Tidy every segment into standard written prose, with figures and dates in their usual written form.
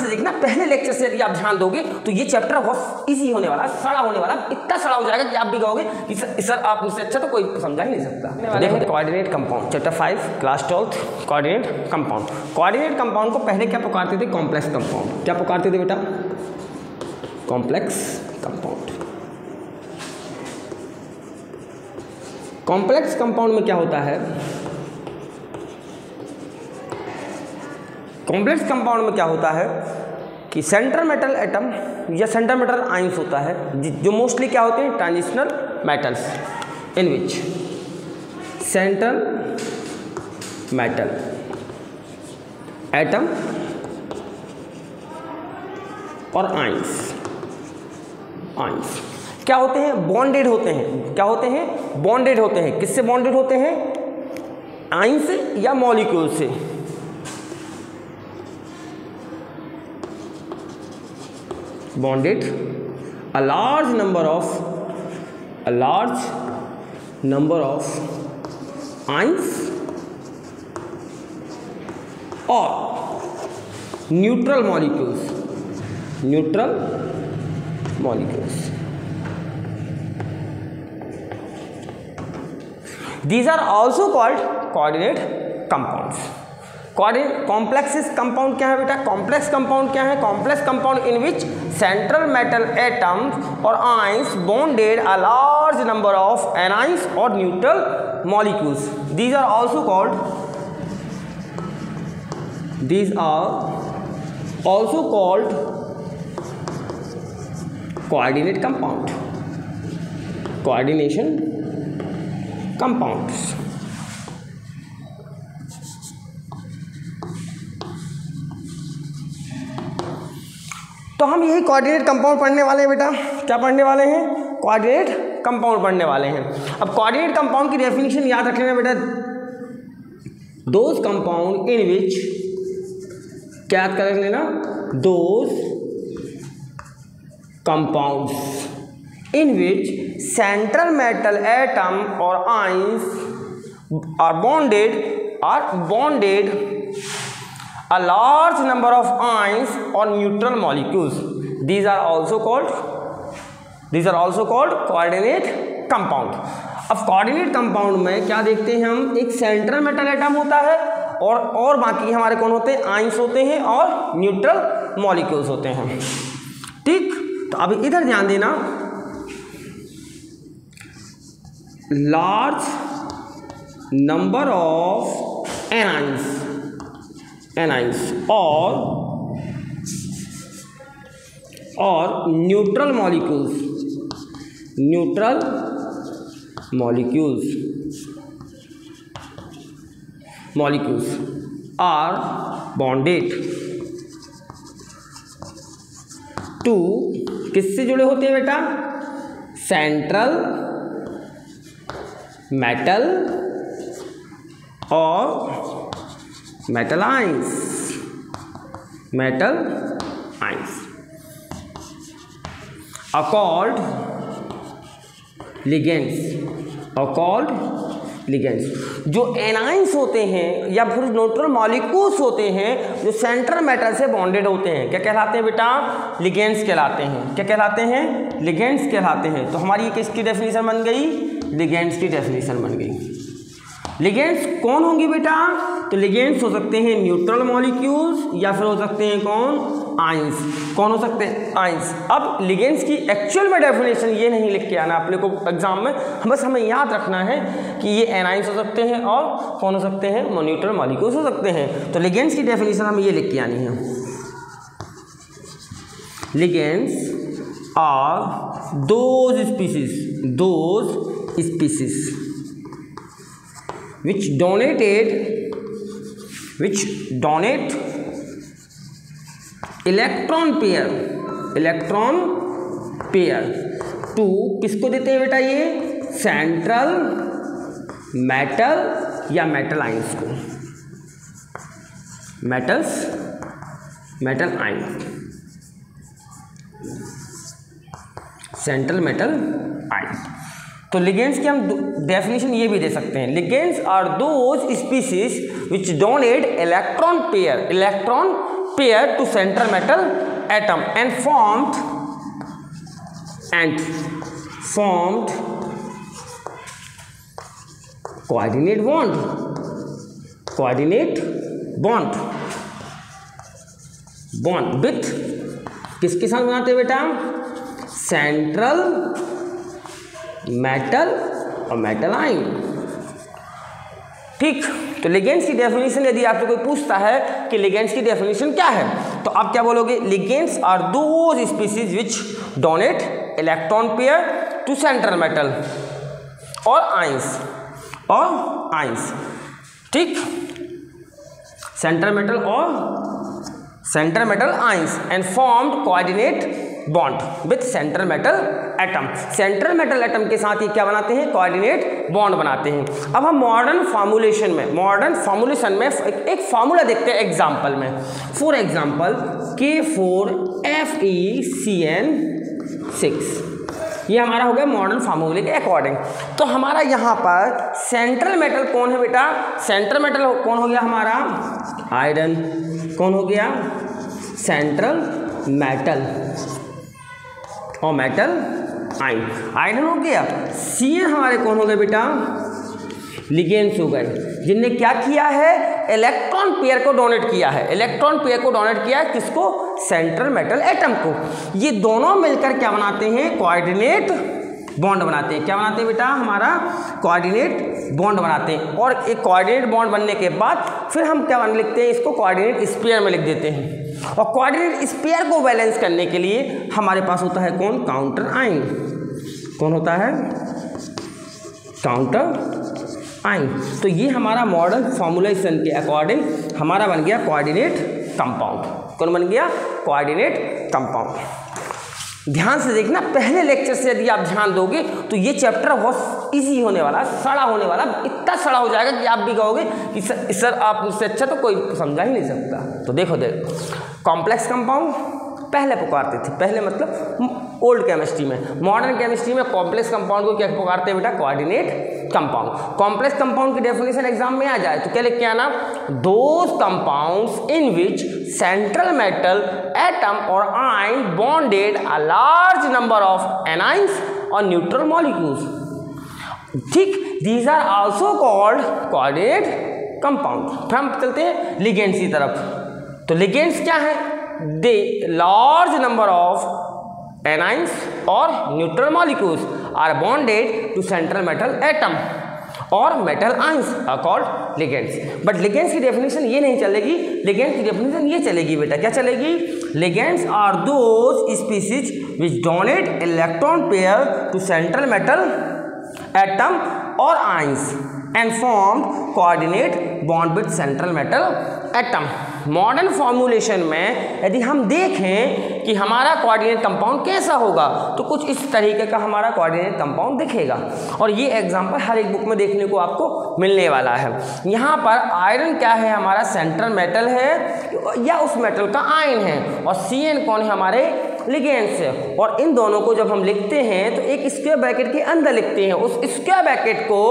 से देखना, पहले लेक्चर से यदि आप ध्यान दोगे तो ये चैप्टर बहुत इजी होने वाला, सड़ा होने वाला, इतना सड़ा हो जाएगा कि आप भी कहोगे कि सर आप मुझसे अच्छा तो कोई समझा ही नहीं सकता। देखो coordinate compound, chapter 5 class 12 coordinate compound. Coordinate compound को पहले क्या पुकारते थे? Complex compound. क्या पुकारते थे बेटा? Complex compound. कॉम्प्लेक्स कंपाउंड में क्या होता है? कॉम्प्लेक्स कंपाउंड में क्या होता है कि सेंट्रल मेटल एटम या सेंट्रल मेटल आइंस होता है, जो मोस्टली क्या होते हैं? Transitional metals, in which central metal atom और आइंस क्या होते हैं? बॉन्डेड होते हैं। क्या होते हैं? बॉन्डेड होते हैं। किससे बॉन्डेड होते हैं? आयन से या मॉलिक्यूल से? Bonded a large number of ions or neutral molecules. These are also called coordinate compounds. Complex compound क्या है बेटा? कॉम्प्लेक्स कंपाउंड क्या है? Complex compound in which central metal atoms और ions bonded a large number of anions और neutral molecules. These are also called coordinate compound. Coordination compounds. तो हम यही कोऑर्डिनेट कंपाउंड पढ़ने वाले हैं बेटा. क्या पढ़ने वाले हैं? कोऑर्डिनेट कंपाउंड पढ़ने वाले हैं. अब कोऑर्डिनेट कंपाउंड की डेफिनेशन याद रख लेना बेटा. दोज कंपाउंड इन विच, क्या याद कर लेना? Those compounds in which central metal atom और ions are bonded a large number of ions or neutral molecules. These are also called coordinate compound. अब coordinate compound में क्या देखते हैं हम? एक सेंट्रल मेटल एटम होता है और बाकी हमारे कौन होते हैं? आइंस होते हैं और न्यूट्रल मॉलिक्यूल्स होते हैं. ठीक, तो अभी इधर ध्यान देना. लार्ज नंबर ऑफ एनाइंस और neutral molecules are bonded to, किससे जुड़े होते हैं बेटा? सेंट्रल मेटल और metal ions are called ligands. जो एनाइंस होते हैं या फिर न्यूट्रल मॉलिक्यूल्स होते हैं जो सेंट्रल मेटल से बॉन्डेड होते हैं, क्या कहलाते हैं बेटा? लिगेंड्स कहलाते हैं. क्या कहलाते हैं? लिगेंड्स कहलाते हैं. तो हमारी किसकी डेफिनेशन बन गई? लिगेंड्स की डेफिनेशन बन गई. लिगेंड्स कौन होंगे बेटा? तो लिगेंड्स हो सकते हैं न्यूट्रल मॉलिक्यूल्स या फिर हो सकते हैं कौन? आइंस. कौन हो सकते हैं? आइंस. अब लिगेंड्स की एक्चुअल में डेफिनेशन ये नहीं लिख के आना अपने को एग्जाम में, बस हमें याद रखना है कि ये एनाइंस हो सकते हैं और कौन हो सकते हैं? न्यूट्रल मॉलिक्यूल्स हो सकते हैं. तो लिगेंड्स की डेफिनेशन हमें ये लिख के आनी है. Ligands are those species which donate electron pair to, किसको देते हैं बेटा? ये सेंट्रल मेटल या मेटल आइंस को. Metal ions, central metal ions. तो लिगेंड्स की हम डेफिनेशन ये भी दे सकते हैं. Ligands are those species which donate electron pair to central metal atom and formed coordinate bond with किसके साथ बनाते हैं बेटा? सेंट्रल मेटल और मेटल आयन। ठीक, तो लिगेंड्स की डेफिनेशन यदि आपसे कोई पूछता है कि लिगेंड्स की डेफिनेशन क्या है, तो आप क्या बोलोगे? Ligands are those species which donate electron pair to central metal और आयंस। ठीक, central metal ions and formed coordinate bond with central metal atom. Central metal atom के साथ ये क्या बनाते हैं? कोऑर्डिनेट बॉन्ड बनाते हैं। अब हम मॉडर्न फॉर्मुलेशन में एक फार्मूला देखते हैं एग्जाम्पल में। फॉर एग्जाम्पल K4FeCN6, ये हमारा हो गया मॉडर्न फार्मूले के अकॉर्डिंग। तो हमारा यहाँ पर सेंट्रल मेटल कौन है बेटा? सेंट्रल मेटल कौन हो गया हमारा? आयरन। कौन हो गया? सेंट्रल मेटल और मेटल आयरन हो गया। सीएन हमारे कौन हो गए बेटा? लिगेंड्स हो गए, जिनने क्या किया है? इलेक्ट्रॉन पेयर को डोनेट किया है। किसको? सेंट्रल मेटल एटम को। ये दोनों मिलकर क्या बनाते हैं? कोऑर्डिनेट बॉन्ड बनाते हैं। क्या बनाते हैं बेटा? हमारा कोऑर्डिनेट बॉन्ड बनाते हैं। और एक कोऑर्डिनेट बॉन्ड बनने के बाद फिर हम क्या लिखते हैं? इसको कोऑर्डिनेट स्फीयर में लिख देते हैं। और कोऑर्डिनेट स्फीयर को बैलेंस करने के लिए हमारे पास होता है कौन? Counter ion. कौन होता है? Counter ion. तो ये हमारा मॉडर्न फॉर्मुलेशन के अकॉर्डिंग हमारा बन गया कोऑर्डिनेट कंपाउंड। कौन बन गया? Coordinate compound. ध्यान से देखना, पहले लेक्चर से यदि आप ध्यान दोगे तो ये चैप्टर बहुत इजी होने वाला, सड़ा होने वाला, इतना सड़ा हो जाएगा कि आप भी कहोगे कि सर आप मुझसे अच्छा तो कोई समझा ही नहीं सकता। तो देखो कॉम्प्लेक्स कंपाउंड पहले पुकारते थे, पहले मतलब ओल्ड केमिस्ट्री में। मॉडर्न केमिस्ट्री में कॉम्प्लेक्स कंपाउंड को क्या पुकारते हैं बेटा? Coordinate compound. कॉम्प्लेक्स कंपाउंड की डेफिनेशन एग्जाम में आ जाए तो क्या लिख के आना? Those compounds in which central metal atom और ion bonded a large number of anions और न्यूट्रल मॉलिक्यूल्स। ठीक, these are also called coordinate compound. फिर हम चलते हैं लिगेंड्स की तरफ। तो लिगेंड्स क्या है? They large number of anions और neutral molecules are bonded to central metal atom और metal ions are called ligands. But ligands की डेफिनेशन ये नहीं चलेगी, लिगेंड्स की डेफिनेशन ये चलेगी बेटा। क्या चलेगी? Ligands are those species which donate electron pair to central metal atom और ions and form coordinate bond with central metal atom. Modern formulation में यदि हम देखें कि हमारा कोऑर्डिनेट कंपाउंड कैसा होगा तो कुछ इस तरीके का हमारा कोऑर्डिनेट कंपाउंड दिखेगा। और ये एग्जांपल हर एक बुक में देखने को आपको मिलने वाला है। यहाँ पर आयरन क्या है? हमारा सेंट्रल मेटल है या उस मेटल का आयन है, और CN कौन है? हमारे लिगेंड्स है। और इन दोनों को जब हम लिखते हैं तो एक स्क्वायर ब्रैकेट के अंदर लिखते हैं। उस स्क्वायर ब्रैकेट को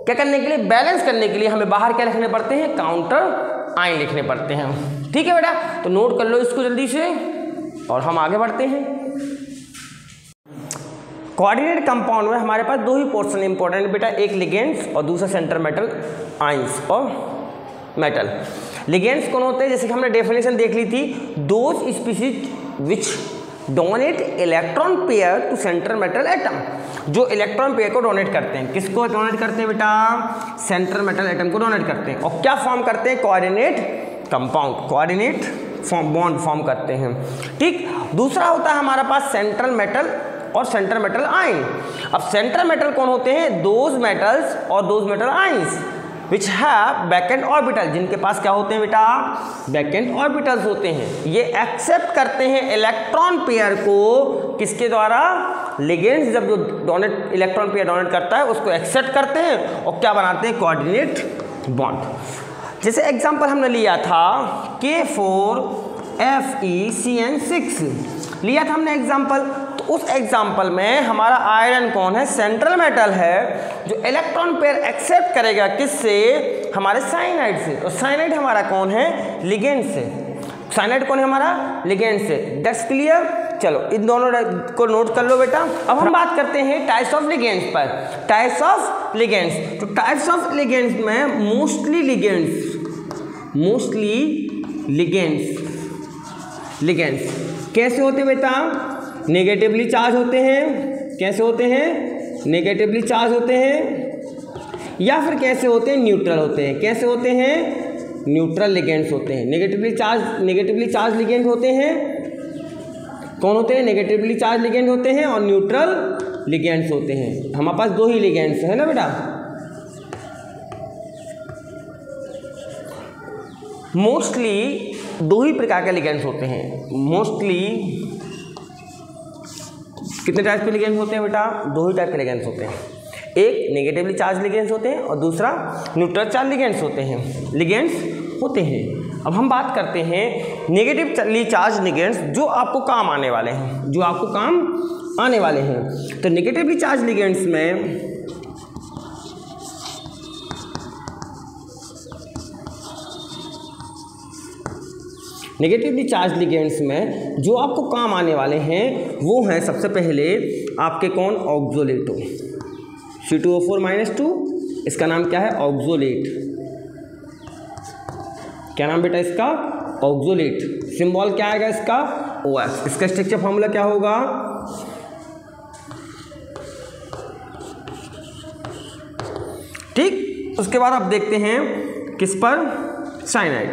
क्या करने के लिए? बैलेंस करने के लिए हमें बाहर क्या लिखने पड़ते हैं? काउंटर आयन लिखने पड़ते हैं। ठीक है बेटा, तो नोट कर लो इसको जल्दी से और हम आगे बढ़ते हैं। कोऑर्डिनेट कंपाउंड में हमारे पास दो ही पोर्शन इंपॉर्टेंट बेटा, एक लिगेंड्स और दूसरा सेंट्रल मेटल आयंस और मेटल। लिगेंड्स कौन होते हैं? जैसे कि हमने डेफिनेशन देख ली थी, those species which donate electron pair to central metal atom, जो इलेक्ट्रॉन पेयर को डोनेट करते हैं। किसको डोनेट करते हैं बेटा? सेंट्रल मेटल एटम को डोनेट करते हैं। और क्या फॉर्म करते हैं? Coordinate compound, coordinate bond form करते हैं। ठीक, दूसरा होता है हमारे पास सेंट्रल मेटल और सेंट्रल मेटल आयन। अब सेंट्रल मेटल कौन होते हैं? दोज मेटल्स और those metal ions which have backend orbital, जिनके पास क्या होते हैं बेटा? बैकेंड ऑर्बिटल्स होते हैं। ये एक्सेप्ट करते हैं इलेक्ट्रॉन पेयर को, किसके द्वारा? लिगेंड्स जब जो डोनेट इलेक्ट्रॉन पेयर डोनेट करता है उसको एक्सेप्ट करते हैं और क्या बनाते हैं? Coordinate bond. जैसे एग्जांपल हमने लिया था K4FeCN6 लिया था हमने एग्जांपल। तो उस एग्जांपल में हमारा आयरन कौन है? सेंट्रल मेटल है, जो इलेक्ट्रॉन पेयर एक्सेप्ट करेगा किससे? हमारे साइनाइड से। और साइनाइड हमारा कौन है? लिगेंड से। साइनाइड कौन है हमारा, लिगेंड्स है। That's clear. चलो इन दोनों को नोट कर लो बेटा। अब हम बात करते हैं टाइप्स ऑफ लिगेंड्स पर। टाइप्स ऑफ लिगेंड्स, तो टाइप्स ऑफ लिगेंड्स में मोस्टली लिगेंड्स कैसे होते हैं बेटा, नेगेटिवली चार्ज होते हैं। कैसे होते हैं, नेगेटिवली चार्ज होते हैं, या फिर कैसे होते हैं, न्यूट्रल होते हैं। कैसे होते हैं, न्यूट्रल लिगेंड्स होते हैं। नेगेटिवली चार्ज लिगेंड होते हैं। कौन होते हैं, नेगेटिवली चार्ज लिगेंड होते हैं और न्यूट्रल लिगेंड्स होते हैं। हमारे पास दो ही लिगेंड्स है ना बेटा। मोस्टली दो ही प्रकार के लिगेंड्स होते हैं। मोस्टली कितने टाइप के लिगेंड्स होते हैं बेटा, दो ही टाइप के लिगेंड्स होते हैं। एक नेगेटिवली चार्ज लिगेंड्स होते हैं और दूसरा न्यूट्रल चार्ज लिगेंड्स होते हैं। अब हम बात करते हैं नेगेटिवली चार्ज लिगेंड्स जो आपको काम आने वाले हैं, तो नेगेटिवली चार्ज लिगेंड्स में जो आपको काम आने वाले हैं वो हैं सबसे पहले आपके कौन, ऑक्सोलेट। C2O4-2, इसका नाम क्या है, ऑक्सोलेट। क्या नाम बेटा इसका, ऑक्सोलेट। सिंबल क्या आएगा इसका, OH। इसका स्ट्रक्चर फॉर्मूला क्या होगा, ठीक। उसके बाद आप देखते हैं किस पर, साइनाइड।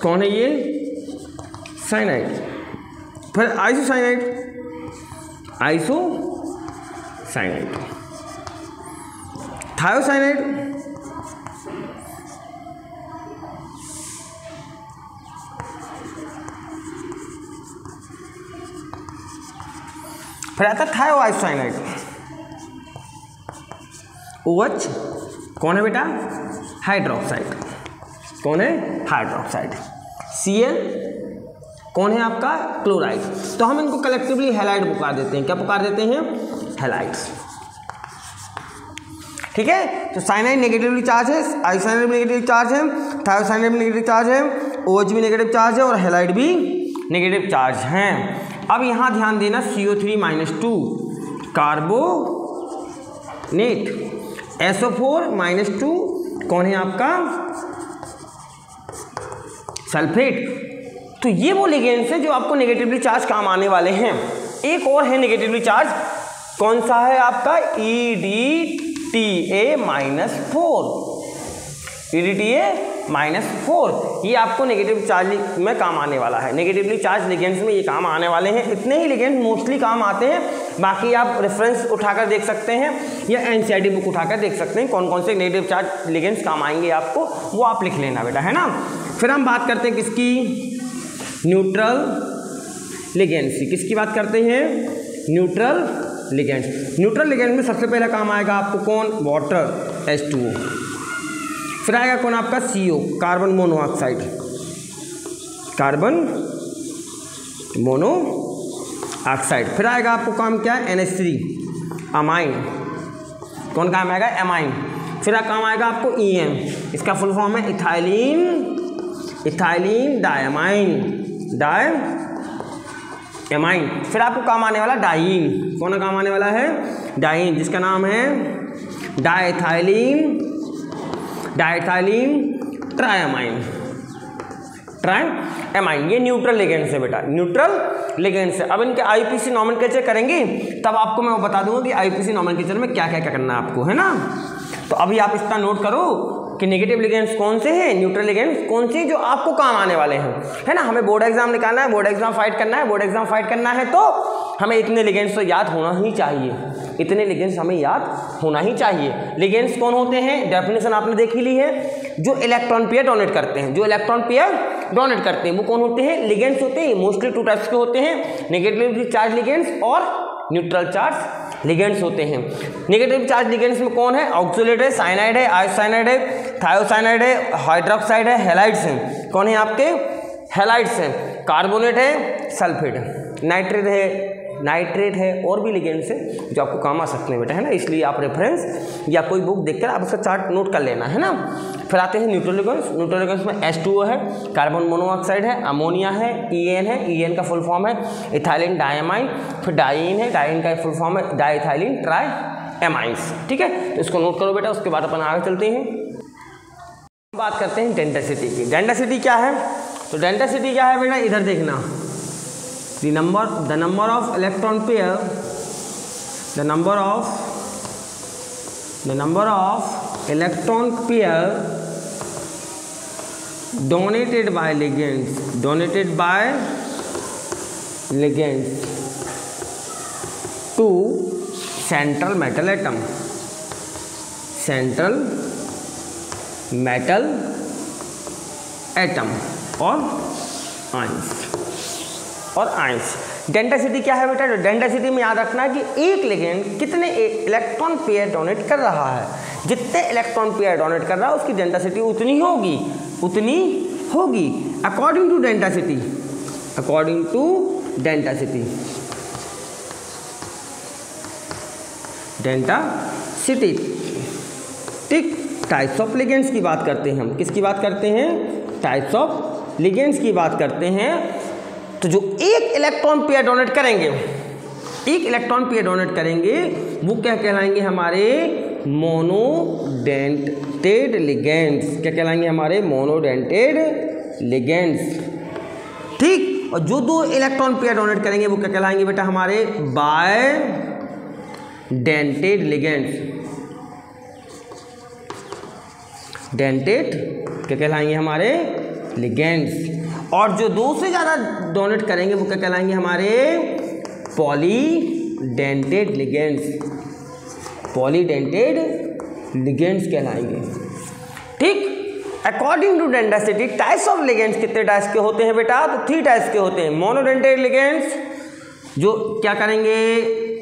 कौन है ये, साइनाइड। फिर आइसोसाइनाइड, थायोसाइनाइड, फिर आता है थायोआइसोसाइनाइड। OH कौन है बेटा, हाइड्रोक्साइड। कौन है, हाइड्रोक्साइड। Cl कौन है आपका, क्लोराइड। तो हम इनको कलेक्टिवली हैलाइड पुकार देते हैं। क्या पुकार देते हैं, हैलाइड्स। ठीक है। तो साइनाइड नेगेटिवली चार्ज है, आइसोसाइनाइड भी नेगेटिव चार्ज है, थायोसाइनाइड भी नेगेटिव चार्ज है, OH भी नेगेटिव चार्ज है और हैलाइड भी नेगेटिव चार्ज हैं। अब यहाँ ध्यान देना, CO3-2 कार्बोनेट, SO4-2 कौन है आपका, सल्फेट। तो ये वो लिगेंड्स हैं जो आपको नेगेटिवली चार्ज काम आने वाले हैं। एक और है नेगेटिवली चार्ज, कौन सा है आपका, EDTA-4। ये आपको नेगेटिव चार्ज में काम आने वाला है। नेगेटिवली चार्ज लिगेंड्स में ये काम आने वाले हैं। इतने ही लिगेंड्स मोस्टली काम आते हैं, बाकी आप रेफरेंस उठाकर देख सकते हैं या NCERT बुक उठाकर देख सकते हैं कौन कौन से नेगेटिव चार्ज लिगेंड्स काम आएंगे आपको, वो आप लिख लेना बेटा, है ना। फिर हम बात करते हैं किसकी, न्यूट्रल लिगेंड्स की। किसकी बात करते हैं, न्यूट्रल लिगेंड्स। न्यूट्रल लिगेंड में सबसे पहला काम आएगा आपको कौन, वाटर, H2O। फिर आएगा कौन आपका, CO, कार्बन मोनोऑक्साइड, फिर आएगा आपको काम क्या है, NH3, अमाइन। कौन काम आएगा, एमाइन। फिर काम आएगा आपको EM, इसका फुल फॉर्म है इथाइलिन डायमाइन। फिर आपको काम आने वाला डाइईन। कौन काम आने वाला है, डाइईन, जिसका नाम है डाइथाइलिन ट्राइएमाइन। ये न्यूट्रल लिगेंड्स है बेटा, न्यूट्रल लिगेंड्स है। अब इनके IUPAC नॉमेनक्लेचर करेंगे तब आपको मैं वो बता दूंगा कि IUPAC नॉमेनक्लेचर में क्या क्या करना है आपको, है ना। तो अभी आप इसका नोट करो कि नेगेटिव लिगेंड्स कौन से हैं, न्यूट्रल लिगेंड्स कौन से जो आपको काम आने वाले हैं, है ना। हमें बोर्ड एग्जाम निकालना है, बोर्ड एग्जाम फाइट करना है, तो हमें इतने लिगेंड्स तो याद होना ही चाहिए। लिगेंड्स कौन होते हैं, डेफिनेशन आपने देख ही ली है, जो इलेक्ट्रॉन पेयर डोनेट करते हैं, वो कौन होते हैं, लिगेंड्स होते हैं। मोस्टली 2 टाइप्स के होते हैं, नेगेटिवली चार्ज लिगेंड्स और न्यूट्रल चार्ज लिगेंड्स होते हैं। नेगेटिव चार्ज लिगेंड्स में कौन है, ऑक्सोलेट है, साइनाइड है, आइसोसाइनाइड है, थायोसाइनाइड है, हाइड्रोक्साइड है, हैलाइड्स हैं। कौन है आपके, हैलाइड्स हैं। कार्बोनेट है, सल्फेट है, नाइट्रेट है, नाइट्रेट है, और भी लिगेंड्स है जो आपको काम आ सकते हैं बेटा, है ना। इसलिए आप रेफरेंस या कोई बुक देखकर आप उसका चार्ट नोट कर लेना, है ना। फिर आते हैं न्यूट्रल लिगेंड्स। न्यूट्रल लिगेंड्स में H2O है, कार्बन मोनोऑक्साइड है, अमोनिया है, EN है, EN का फुल फॉर्म है इथाइलिन डायमाइन, फिर डाइन है, डाइन का फुल फॉर्म है डाइथाइलिन ट्राइएमाइंस, ठीक है। तो इसको नोट करो बेटा, उसके बाद अपन आगे चलते हैं, बात करते हैं डेंसिटी की। डेंसिटी क्या है? तो डेंसिटी क्या है बेटा, इधर देखना, the number of electron pair, the number of electron pair donated by ligands to central metal atom, और आयंस। डेंसिटी क्या है बेटा? डेंसिटी में याद रखना है कि एक लिगेंड कितने इलेक्ट्रॉन पेयर डोनेट कर रहा है, जितने इलेक्ट्रॉन पेयर डोनेट कर रहा है उसकी डेंसिटी उतनी होगी अकॉर्डिंग टू डेंसिटी, ठीक। टाइप्स ऑफ लिगेंड्स की बात करते हैं हम, किसकी बात करते हैं? टाइप्स ऑफ लिगेंड्स की बात करते हैं। तो जो एक इलेक्ट्रॉन पेयर डोनेट करेंगे वो क्या कहलाएंगे? हमारे मोनोडेंटेड लिगेंड्स। क्या कहलाएंगे? हमारे मोनोडेंटेड लिगेंड्स, ठीक। और जो दो इलेक्ट्रॉन पेयर डोनेट करेंगे वो क्या कहलाएंगे बेटा? हमारे बायडेंटेड लिगेंड्स। क्या कहलाएंगे? हमारे लिगेंड्स। और जो दो से ज़्यादा डोनेट करेंगे वो क्या कहलाएंगे? हमारे पॉलीडेंटेड लिगेंड्स कहलाएंगे, ठीक। According to denticity types of ligands कितने टाइप्स के होते हैं बेटा? तो 3 टाइप्स के होते हैं। मोनोडेंटेड लिगेंड्स जो क्या करेंगे?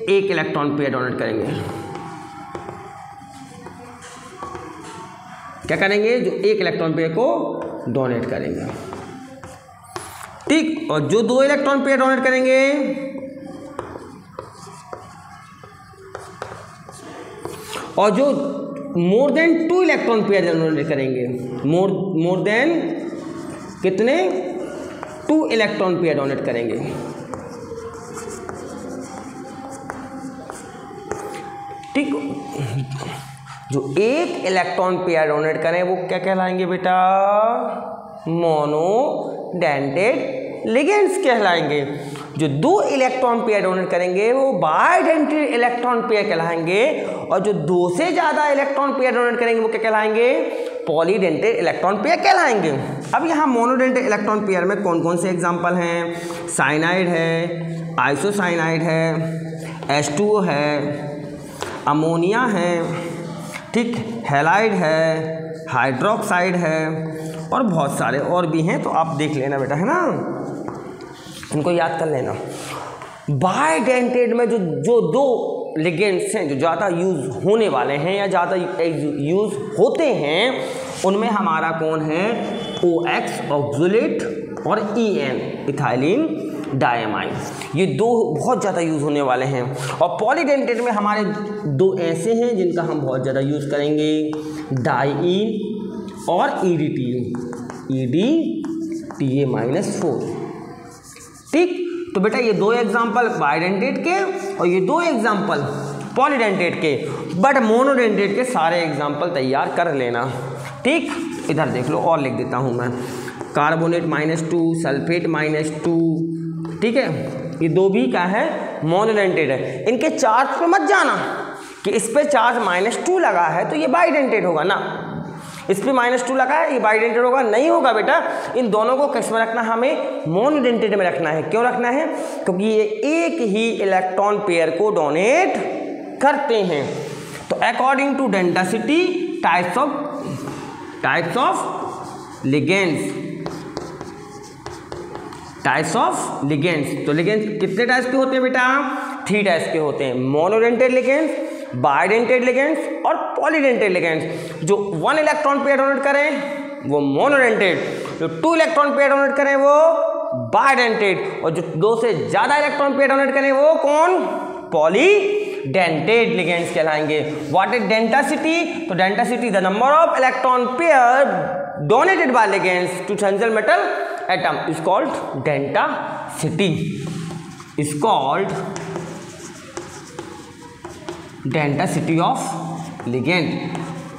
एक इलेक्ट्रॉन पेयर डोनेट करेंगे। क्या करेंगे? जो एक इलेक्ट्रॉन पेयर को डोनेट करेंगे, ठीक। और जो 2 इलेक्ट्रॉन पेयर डोनेट करेंगे और जो more than 2 electron pair donate करेंगे, मोर देन कितने? 2 इलेक्ट्रॉन पेयर डोनेट करेंगे, ठीक। जो एक इलेक्ट्रॉन पेयर डोनेट करें वो क्या कहलाएंगे बेटा? मोनोडेंटेड लिगेंड्स कहलाएंगे। जो 2 इलेक्ट्रॉन पेयर डोनेट करेंगे वो बायडेंटेड इलेक्ट्रॉन पेयर कहलाएंगे। और जो 2 से ज़्यादा इलेक्ट्रॉन पेयर डोनेट करेंगे वो क्या कहलाएंगे? पॉलीडेंटेड इलेक्ट्रॉन पेयर कहलाएंगे। अब यहाँ मोनोडेंटेड इलेक्ट्रॉन पेयर में कौन कौन से एग्जाम्पल हैं? साइनाइड है, आइसोसाइनाइड है, H2O है, अमोनिया है, ठीक, हैलाइड है, हाइड्रोक्साइड है, और बहुत सारे और भी हैं। तो आप देख लेना बेटा, है ना, इनको याद कर लेना। बायडेंटेड में जो 2 लिगेंड्स हैं जो ज़्यादा यूज़ होने वाले हैं या ज़्यादा यूज़ होते हैं उनमें हमारा कौन है? OX ऑक्सोलेट और EN इथाइलिन डायमाइन। ये 2 बहुत ज़्यादा यूज़ होने वाले हैं। और पॉलीडेंटेड में हमारे 2 ऐसे हैं जिनका हम बहुत ज़्यादा यूज़ करेंगे, डाइईन और EDTA-4, ठीक। तो बेटा ये 2 एग्जाम्पल बायडेंटेड के और ये 2 एग्जाम्पल पॉलीडेंटेड के, बट मोनोडेंटेड के सारे एग्जाम्पल तैयार कर लेना, ठीक। इधर देख लो, और लिख देता हूँ मैं, कार्बोनेट -2, सल्फेट -2, ठीक है। ये 2 भी क्या है? मोनोडेंटेड है। इनके चार्ज पे मत जाना कि इस पे चार्ज -2 लगा है तो ये बायडेंटेड होगा ना, इस पे -2 लगा है ये बायडेंटेड होगा, नहीं होगा बेटा। इन दोनों को किस में रखना? हमें मोनोडेंटेड में रखना है। क्यों रखना है? क्योंकि ये एक ही इलेक्ट्रॉन पेयर को डोनेट करते हैं। तो according to denticity types of ligands. तो लिगेंड्स कितने टाइप्स के होते हैं बेटा? 3 टाइप्स के होते हैं। मोनोडेंटेड लिगेंड्स, बायडेंटेड लिगेंड्स और पॉलीडेंटेड लिगेंड्स। जो 1 इलेक्ट्रॉन पेयर डोनेट करें वो मोनोडेंटेड, जो 2 इलेक्ट्रॉन पेयर डोनेट करें वो बाइडेंटेट, और जो 2 से ज़्यादा इलेक्ट्रॉन पेयर डोनेट करें वो कौन, पॉलीडेंटेट लिगेंड्स कहलाएंगे। व्हाट इज डेंसिटी, तो density the number of electron pair donated by ligands to tangent metal atom is called density, is called density of ligand,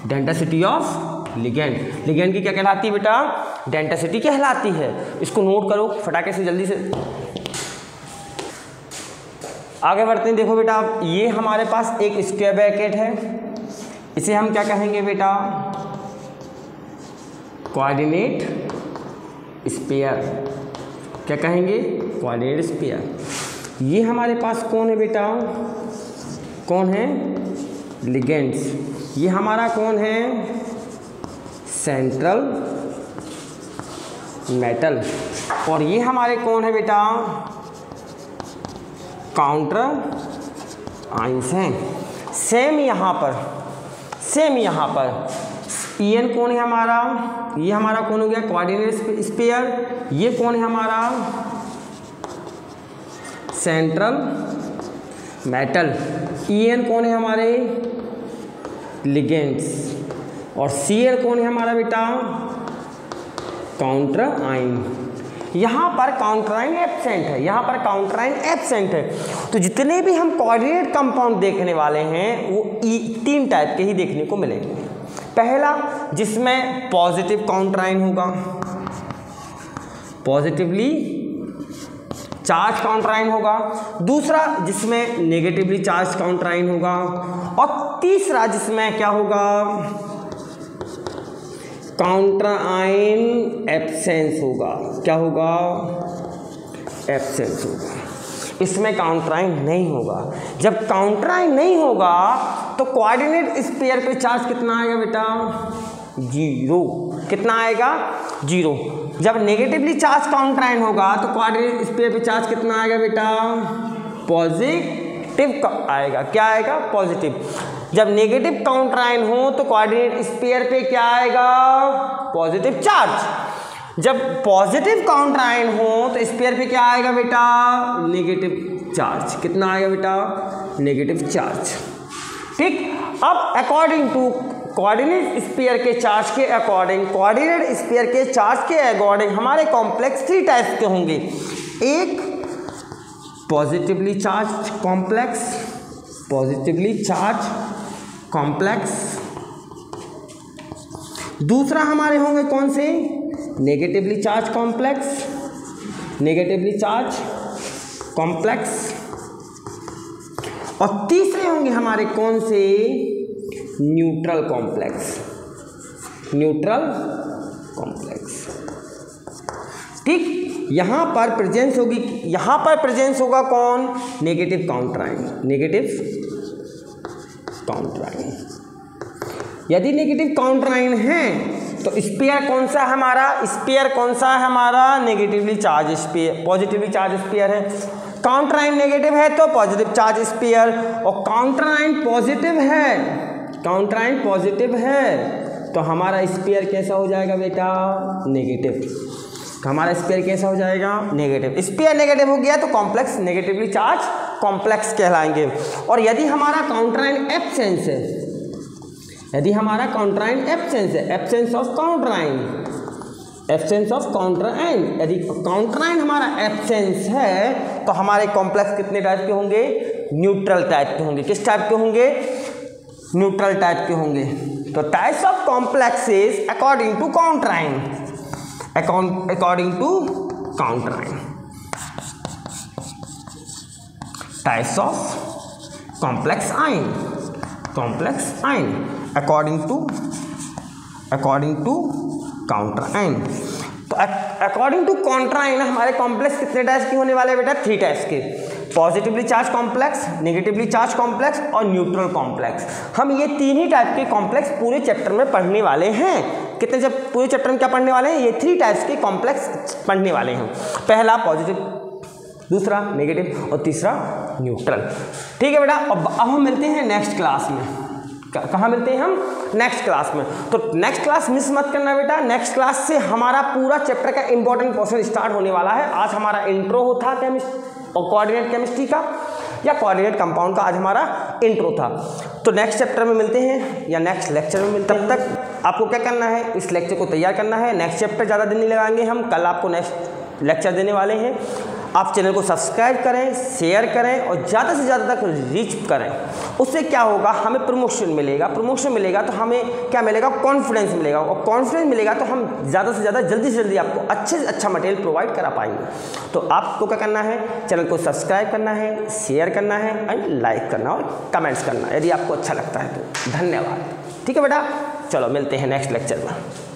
density of ligand. Ligand की क्या कहलाती है बेटा, डेंसिटी कहलाती है। इसको नोट करो फटाके से, जल्दी से आगे बढ़ते हैं। देखो बेटा, ये हमारे पास एक स्क्वायर ब्रैकेट है, इसे हम क्या कहेंगे बेटा, कोऑर्डिनेट स्फीयर, क्या कहेंगे, कोऑर्डिनेट स्फीयर। ये हमारे पास कौन है बेटा, कौन है, लिगेंड्स। ये हमारा कौन है, सेंट्रल मेटल, और ये हमारे कौन है बेटा, काउंटर आइंस हैं। सेम यहाँ पर, सेम यहाँ पर EN कौन है हमारा, ये हमारा कौन हो गया, कोऑर्डिनेट स्फीयर। ये कौन है हमारा, सेंट्रल मेटल। EN कौन है हमारे, लिगेंड्स, और Cl कौन है हमारा बेटा, काउंटर आइन। यहाँ पर काउंटर आइन एब्सेंट है, यहाँ पर काउंटर आइन एब्सेंट है। तो जितने भी हम कोऑर्डिनेट कंपाउंड देखने वाले हैं वो 3 टाइप के ही देखने को मिलेंगे। पहला, जिसमें पॉजिटिव काउंटर आइन होगा, पॉजिटिवली चार्ज काउंटर आइन होगा। दूसरा, जिसमें नेगेटिवली चार्ज काउंटर आइन होगा। और तीसरा, जिसमें क्या होगा, काउंटर आइन एब्सेंस होगा। क्या होगा, एब्सेंस होगा, इसमें काउंटर आइन नहीं होगा। जब काउंटर आइन नहीं होगा तो कोऑर्डिनेट स्फीयर पे चार्ज कितना आएगा बेटा, 0। कितना आएगा, 0। जब नेगेटिवली चार्ज काउंटर आइन होगा तो कोऑर्डिनेट स्फीयर पे चार्ज कितना आएगा बेटा, पॉजिटिव आएगा। क्या आएगा, पॉजिटिव। जब नेगेटिव काउंटर आइन हो तो कोऑर्डिनेट स्फीयर पे क्या आएगा, पॉजिटिव चार्ज। जब पॉजिटिव काउंटर आइन हो तो स्फीयर पे क्या आएगा बेटा, नेगेटिव चार्ज। कितना आएगा बेटा, नेगेटिव चार्ज। ठीक। अब अकॉर्डिंग टू कोऑर्डिनेट स्फीयर के चार्ज के अकॉर्डिंग, कोऑर्डिनेट स्फीयर के चार्ज के अकॉर्डिंग हमारे कॉम्प्लेक्स 3 टाइप्स के होंगे। एक, positively charge complex, positively charge complex. दूसरा हमारे होंगे कौन से, negatively charge complex, negatively charge complex. और तीसरे होंगे हमारे कौन से, न्यूट्रल कॉम्प्लेक्स, न्यूट्रल कॉम्प्लेक्स। ठीक। यहां पर प्रेजेंस होगी, यहां पर प्रेजेंस होगा कौन, नेगेटिव काउंटर आइन, नेगेटिव काउंटर आइन। यदि नेगेटिव काउंटर आइन है तो स्फीयर कौन सा हमारा, स्फीयर कौन सा है हमारा, negatively charge sphere, positively charge sphere है। काउंटर आइन नेगेटिव है तो पॉजिटिव चार्ज स्फीयर, और काउंटर आइन पॉजिटिव है, काउंटर आइन पॉजिटिव है तो हमारा स्फीयर कैसा हो जाएगा बेटा, नेगेटिव। हमारा स्फीयर कैसा हो जाएगा, नेगेटिव। स्फीयर नेगेटिव हो गया तो कॉम्प्लेक्स नेगेटिवली चार्ज कॉम्प्लेक्स कहलाएंगे। और यदि हमारा काउंटर आइन एब्सेंस है, यदि हमारा काउंटर आइन एब्सेंस है, एब्सेंस ऑफ काउंटर आइन, एब्सेंस ऑफ काउंटर आइन, यदि काउंटर आइन हमारा एब्सेंस है तो हमारे कॉम्प्लेक्स कितने टाइप के होंगे, न्यूट्रल टाइप के होंगे। किस टाइप के होंगे, न्यूट्रल टाइप के होंगे। तो types of complexes according to counter ion, according to counter ion, types of complex ion, complex ion according to counter ion. तो अकॉर्डिंग टू काउंटर आइन हमारे कॉम्प्लेक्स कितने टाइप्स के होने वाले हैं बेटा, 3 टाइप्स के, positively charge complex, negatively charge complex और न्यूट्रल कॉम्प्लेक्स। हम ये 3 ही टाइप के कॉम्प्लेक्स पूरे चैप्टर में पढ़ने वाले हैं। कितने, जब पूरे चैप्टर में क्या पढ़ने वाले हैं, ये 3 टाइप्स के कॉम्प्लेक्स पढ़ने वाले हैं। पहला पॉजिटिव, दूसरा नेगेटिव और तीसरा न्यूट्रल। ठीक है बेटा। अब हम मिलते हैं नेक्स्ट क्लास में। कहाँ मिलते हैं हम? नेक्स्ट क्लास में। तो नेक्स्ट क्लास मिस मत करना बेटा। नेक्स्ट क्लास से हमारा पूरा चैप्टर का इंपॉर्टेंट पोर्शन स्टार्ट होने वाला है। आज हमारा इंट्रो होता केमिस्ट्री और कोऑर्डिनेट केमिस्ट्री का या कोऑर्डिनेट कंपाउंड का आज हमारा इंट्रो था। तो नेक्स्ट चैप्टर में मिलते हैं या नेक्स्ट लेक्चर में मिलते हैं। तब तक आपको क्या करना है? इस लेक्चर को तैयार करना है। नेक्स्ट चैप्टर ज़्यादा दिन नहीं लगाएंगे हम, कल आपको नेक्स्ट लेक्चर देने वाले हैं। आप चैनल को सब्सक्राइब करें, शेयर करें और ज़्यादा से ज़्यादा तक रीच करें। उससे क्या होगा? हमें प्रमोशन मिलेगा। प्रमोशन मिलेगा तो हमें क्या मिलेगा? कॉन्फिडेंस मिलेगा, और कॉन्फिडेंस मिलेगा तो हम ज़्यादा से ज़्यादा जल्दी से जल्दी आपको अच्छे से अच्छा मटेरियल प्रोवाइड करा पाएंगे। तो आपको क्या करना है? चैनल को सब्सक्राइब करना है, शेयर करना है एंड लाइक करना और कमेंट्स करना यदि आपको अच्छा लगता है तो। धन्यवाद। ठीक है बेटा, चलो मिलते हैं नेक्स्ट लेक्चर में।